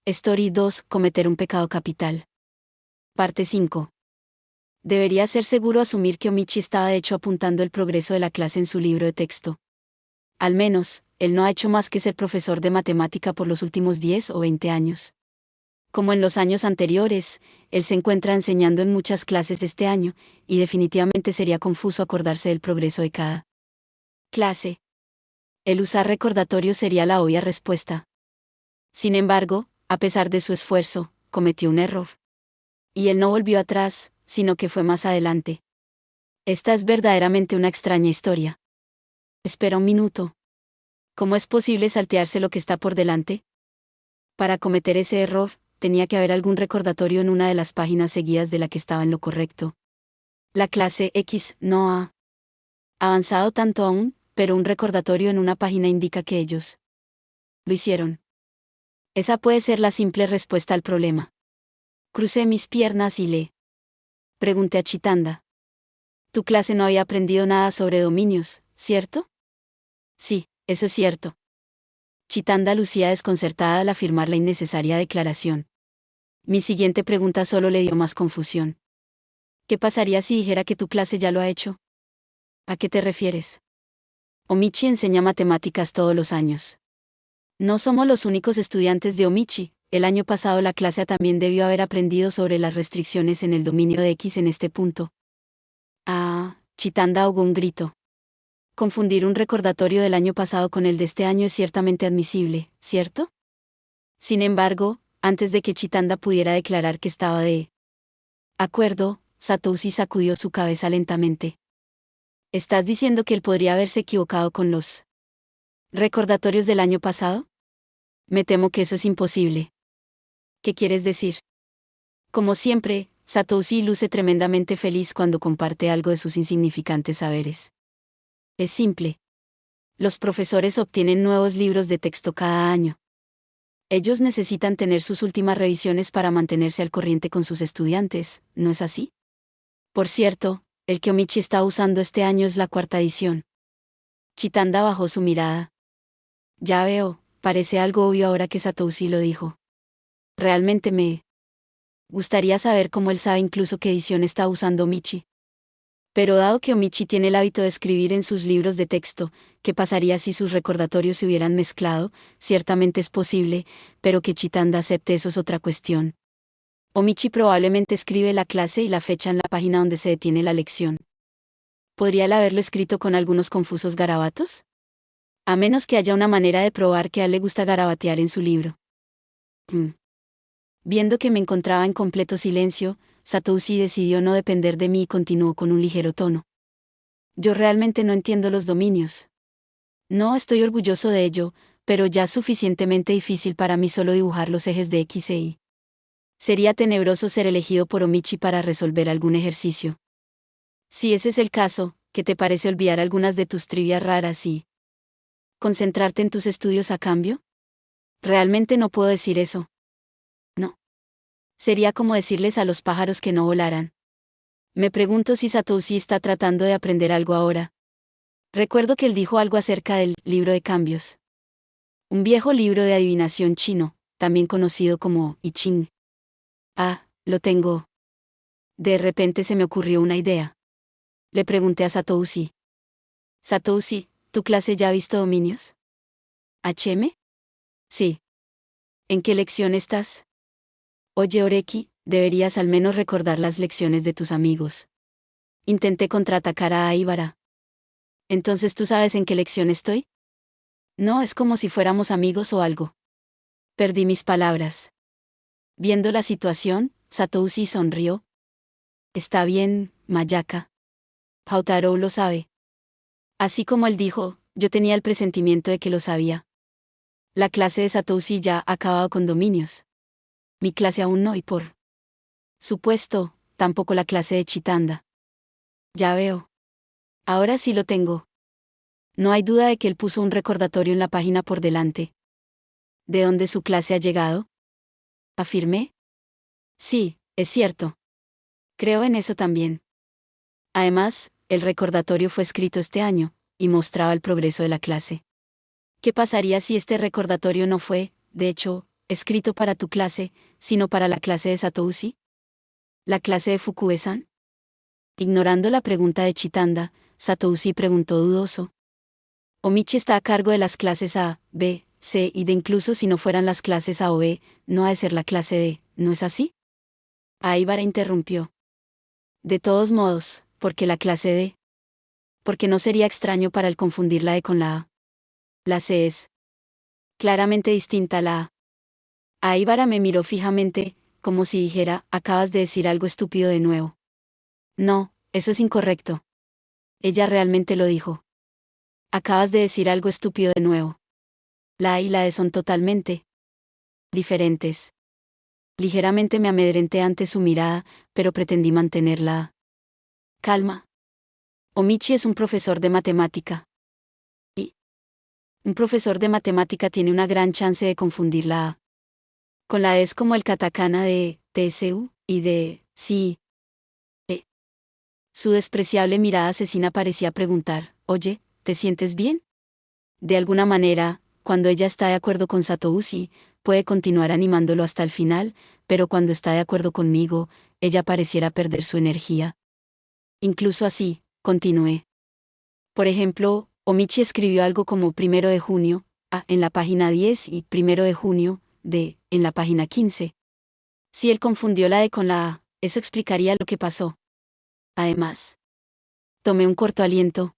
Story 2. Cometer un pecado capital. Parte 5. Debería ser seguro asumir que Omichi estaba de hecho apuntando el progreso de la clase en su libro de texto. Al menos, él no ha hecho más que ser profesor de matemática por los últimos 10 o 20 años. Como en los años anteriores, él se encuentra enseñando en muchas clases este año, y definitivamente sería confuso acordarse del progreso de cada clase. El usar recordatorio sería la obvia respuesta. Sin embargo, a pesar de su esfuerzo, cometió un error. Y él no volvió atrás, sino que fue más adelante. Esta es verdaderamente una extraña historia. Espera un minuto. ¿Cómo es posible saltearse lo que está por delante? Para cometer ese error, tenía que haber algún recordatorio en una de las páginas seguidas de la que estaba en lo correcto. La clase X no ha avanzado tanto aún, pero un recordatorio en una página indica que ellos lo hicieron. Esa puede ser la simple respuesta al problema. Crucé mis piernas y le pregunté a Chitanda. Tu clase no había aprendido nada sobre dominios, ¿cierto? Sí, eso es cierto. Chitanda lucía desconcertada al afirmar la innecesaria declaración. Mi siguiente pregunta solo le dio más confusión. ¿Qué pasaría si dijera que tu clase ya lo ha hecho? ¿A qué te refieres? Omichi enseña matemáticas todos los años. No somos los únicos estudiantes de Omichi. El año pasado la clase también debió haber aprendido sobre las restricciones en el dominio de X en este punto. Chitanda ahogó un grito. Confundir un recordatorio del año pasado con el de este año es ciertamente admisible, ¿cierto? Sin embargo, antes de que Chitanda pudiera declarar que estaba de acuerdo, Satoshi sacudió su cabeza lentamente. ¿Estás diciendo que él podría haberse equivocado con los recordatorios del año pasado? Me temo que eso es imposible. ¿Qué quieres decir? Como siempre, Satoshi luce tremendamente feliz cuando comparte algo de sus insignificantes saberes. Es simple. Los profesores obtienen nuevos libros de texto cada año. Ellos necesitan tener sus últimas revisiones para mantenerse al corriente con sus estudiantes, ¿no es así? Por cierto, el que Omichi está usando este año es la 4ª edición. Chitanda bajó su mirada. Ya veo, parece algo obvio ahora que Satoshi lo dijo. Realmente me gustaría saber cómo él sabe incluso qué edición está usando Omichi. Pero dado que Omichi tiene el hábito de escribir en sus libros de texto, ¿qué pasaría si sus recordatorios se hubieran mezclado? Ciertamente es posible, pero que Chitanda acepte eso es otra cuestión. Omichi probablemente escribe la clase y la fecha en la página donde se detiene la lección. ¿Podría él haberlo escrito con algunos confusos garabatos? A menos que haya una manera de probar que a él le gusta garabatear en su libro. Viendo que me encontraba en completo silencio, Satoshi decidió no depender de mí y continuó con un ligero tono. Yo realmente no entiendo los dominios. No estoy orgulloso de ello, pero ya es suficientemente difícil para mí solo dibujar los ejes de X e Y. Sería tenebroso ser elegido por Omichi para resolver algún ejercicio. Si ese es el caso, ¿qué te parece olvidar algunas de tus trivias raras y concentrarte en tus estudios a cambio? Realmente no puedo decir eso. No. Sería como decirles a los pájaros que no volaran. Me pregunto si Satoshi está tratando de aprender algo ahora. Recuerdo que él dijo algo acerca del libro de cambios. Un viejo libro de adivinación chino, también conocido como I Ching. Lo tengo. De repente se me ocurrió una idea. Le pregunté a Satoshi. Satoshi, ¿tu clase ya ha visto dominios? ¿HM? Sí. ¿En qué lección estás? Oye, Oreki, deberías al menos recordar las lecciones de tus amigos. Intenté contraatacar a Aibara. ¿Entonces tú sabes en qué lección estoy? No es como si fuéramos amigos o algo. Perdí mis palabras. Viendo la situación, Satoshi sonrió. Está bien, Mayaka. Hautaro lo sabe. Así como él dijo, yo tenía el presentimiento de que lo sabía. La clase de Satoshi ya ha acabado con dominios. Mi clase aún no y por supuesto, tampoco la clase de Chitanda. Ya veo. Ahora sí lo tengo. No hay duda de que él puso un recordatorio en la página por delante. ¿De dónde su clase ha llegado? ¿Afirmé? Sí, es cierto. Creo en eso también. Además, el recordatorio fue escrito este año, y mostraba el progreso de la clase. ¿Qué pasaría si este recordatorio no fue, de hecho, escrito para tu clase, sino para la clase de Satouzi? ¿La clase de Fukue-san? Ignorando la pregunta de Chitanda, Satouzi preguntó dudoso. Omichi está a cargo de las clases A, B, C y D, incluso si no fueran las clases A o B, no ha de ser la clase D, ¿no es así? Aibara interrumpió. De todos modos, ¿por qué la clase D? Porque no sería extraño para él confundir la E con la A. La C es claramente distinta a la A. Aibara me miró fijamente, como si dijera, acabas de decir algo estúpido de nuevo. No, eso es incorrecto. Ella realmente lo dijo. Acabas de decir algo estúpido de nuevo. La A y la D son totalmente diferentes. Ligeramente me amedrenté ante su mirada, pero pretendí mantenerla. Calma. Omichi es un profesor de matemática. Y un profesor de matemática tiene una gran chance de confundir la A con la D, es como el katakana de TSU y de sí. Su despreciable mirada asesina parecía preguntar, oye, ¿te sientes bien? De alguna manera, cuando ella está de acuerdo con Satouzi, puede continuar animándolo hasta el final, pero cuando está de acuerdo conmigo, ella pareciera perder su energía. Incluso así, continué. Por ejemplo, Omichi escribió algo como 1 de junio, A, en la página 10 y 1 de junio, D, en la página 15. Si él confundió la D con la A, eso explicaría lo que pasó. Además, tomé un corto aliento.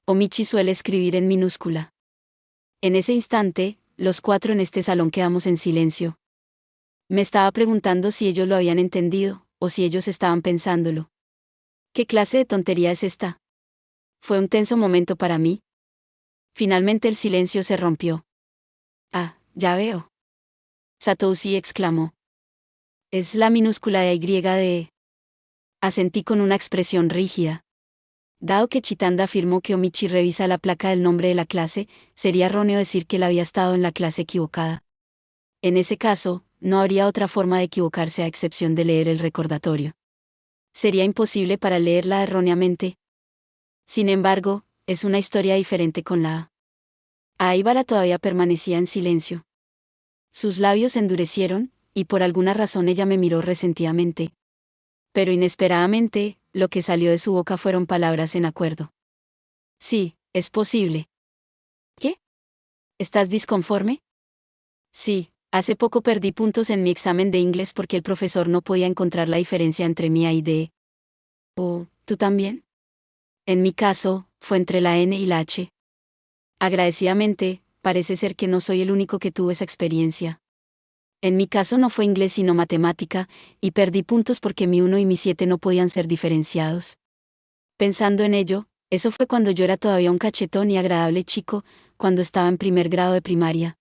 Omichi suele escribir en minúscula. En ese instante, los 4 en este salón quedamos en silencio. Me estaba preguntando si ellos lo habían entendido, o si ellos estaban pensándolo. ¿Qué clase de tontería es esta? Fue un tenso momento para mí. Finalmente el silencio se rompió. Ah, ya veo. Satouzi exclamó. Es la minúscula de Y de... Asentí con una expresión rígida. Dado que Chitanda afirmó que Omichi revisa la placa del nombre de la clase, sería erróneo decir que él había estado en la clase equivocada. En ese caso, no habría otra forma de equivocarse a excepción de leer el recordatorio. Sería imposible para leerla erróneamente. Sin embargo, es una historia diferente con la A. Aibara todavía permanecía en silencio. Sus labios se endurecieron, y por alguna razón ella me miró resentidamente. Pero inesperadamente, lo que salió de su boca fueron palabras en acuerdo. Sí, es posible. ¿Qué? ¿Estás disconforme? Sí, hace poco perdí puntos en mi examen de inglés porque el profesor no podía encontrar la diferencia entre mi A y D. ¿Oh, tú también? En mi caso, fue entre la N y la H. Agradecidamente, parece ser que no soy el único que tuvo esa experiencia. En mi caso no fue inglés sino matemática, y perdí puntos porque mi 1 y mi 7 no podían ser diferenciados. Pensando en ello, eso fue cuando yo era todavía un cachetón y agradable chico, cuando estaba en 1er grado de primaria.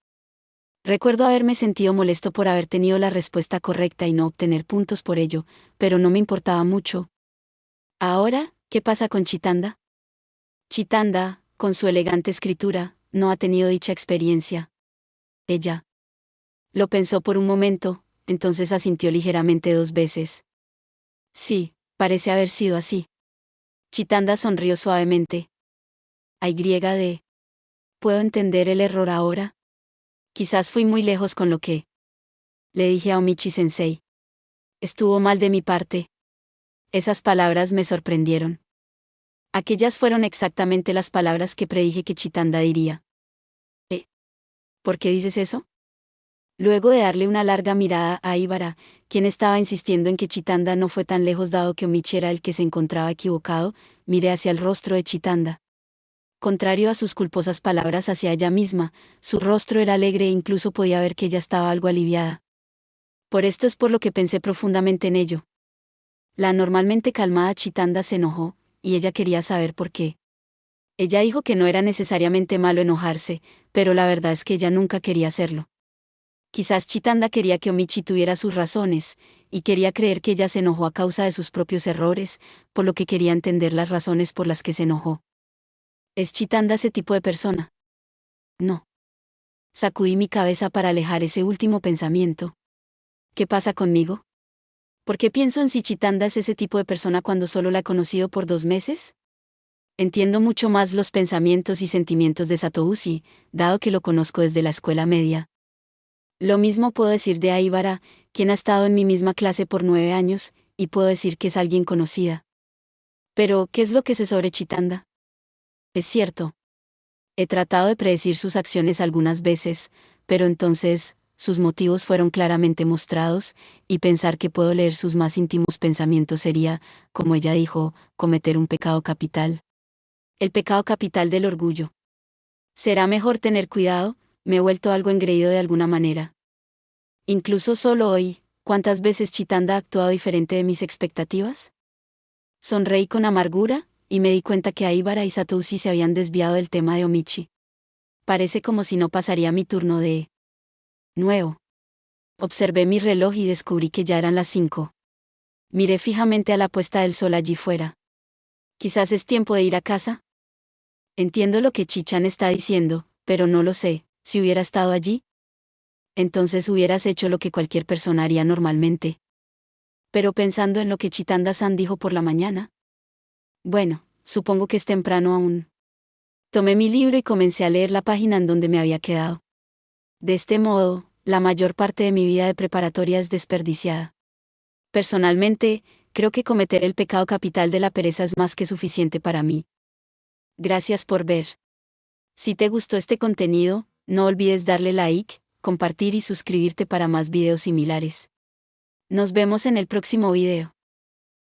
Recuerdo haberme sentido molesto por haber tenido la respuesta correcta y no obtener puntos por ello, pero no me importaba mucho. Ahora, ¿qué pasa con Chitanda? Chitanda, con su elegante escritura, no ha tenido dicha experiencia. Ella lo pensó por un momento, entonces asintió ligeramente 2 veces. Sí, parece haber sido así. Chitanda sonrió suavemente. Ay griega de... ¿Puedo entender el error ahora? Quizás fui muy lejos con lo que le dije a Omichi-sensei. Estuvo mal de mi parte. Esas palabras me sorprendieron. Aquellas fueron exactamente las palabras que predije que Chitanda diría. ¿Por qué dices eso? Luego de darle una larga mirada a Aibara, quien estaba insistiendo en que Chitanda no fue tan lejos dado que Omichi era el que se encontraba equivocado, miré hacia el rostro de Chitanda. Contrario a sus culposas palabras hacia ella misma, su rostro era alegre e incluso podía ver que ella estaba algo aliviada. Por esto es por lo que pensé profundamente en ello. La normalmente calmada Chitanda se enojó, y ella quería saber por qué. Ella dijo que no era necesariamente malo enojarse, pero la verdad es que ella nunca quería hacerlo. Quizás Chitanda quería que Omichi tuviera sus razones, y quería creer que ella se enojó a causa de sus propios errores, por lo que quería entender las razones por las que se enojó. ¿Es Chitanda ese tipo de persona? No. Sacudí mi cabeza para alejar ese último pensamiento. ¿Qué pasa conmigo? ¿Por qué pienso en si Chitanda es ese tipo de persona cuando solo la he conocido por 2 meses? Entiendo mucho más los pensamientos y sentimientos de Satouzi, dado que lo conozco desde la escuela media. Lo mismo puedo decir de Aibara, quien ha estado en mi misma clase por 9 años, y puedo decir que es alguien conocida. Pero, ¿qué es lo que sé sobre Chitanda? Es cierto. He tratado de predecir sus acciones algunas veces, pero entonces, sus motivos fueron claramente mostrados, y pensar que puedo leer sus más íntimos pensamientos sería, como ella dijo, cometer un pecado capital. El pecado capital del orgullo. Será mejor tener cuidado, me he vuelto algo engreído de alguna manera. Incluso solo hoy, ¿cuántas veces Chitanda ha actuado diferente de mis expectativas? Sonreí con amargura, y me di cuenta que Aibara y Satoshi se habían desviado del tema de Omichi. Parece como si no pasaría mi turno de nuevo. Observé mi reloj y descubrí que ya eran las 5. Miré fijamente a la puesta del sol allí fuera. Quizás es tiempo de ir a casa. Entiendo lo que Chichan está diciendo, pero no lo sé. Si hubiera estado allí, entonces hubieras hecho lo que cualquier persona haría normalmente. Pero pensando en lo que Chitanda-san dijo por la mañana. Bueno, supongo que es temprano aún. Tomé mi libro y comencé a leer la página en donde me había quedado. De este modo, la mayor parte de mi vida de preparatoria es desperdiciada. Personalmente, creo que cometer el pecado capital de la pereza es más que suficiente para mí. Gracias por ver. Si te gustó este contenido, no olvides darle like, compartir y suscribirte para más videos similares. Nos vemos en el próximo video.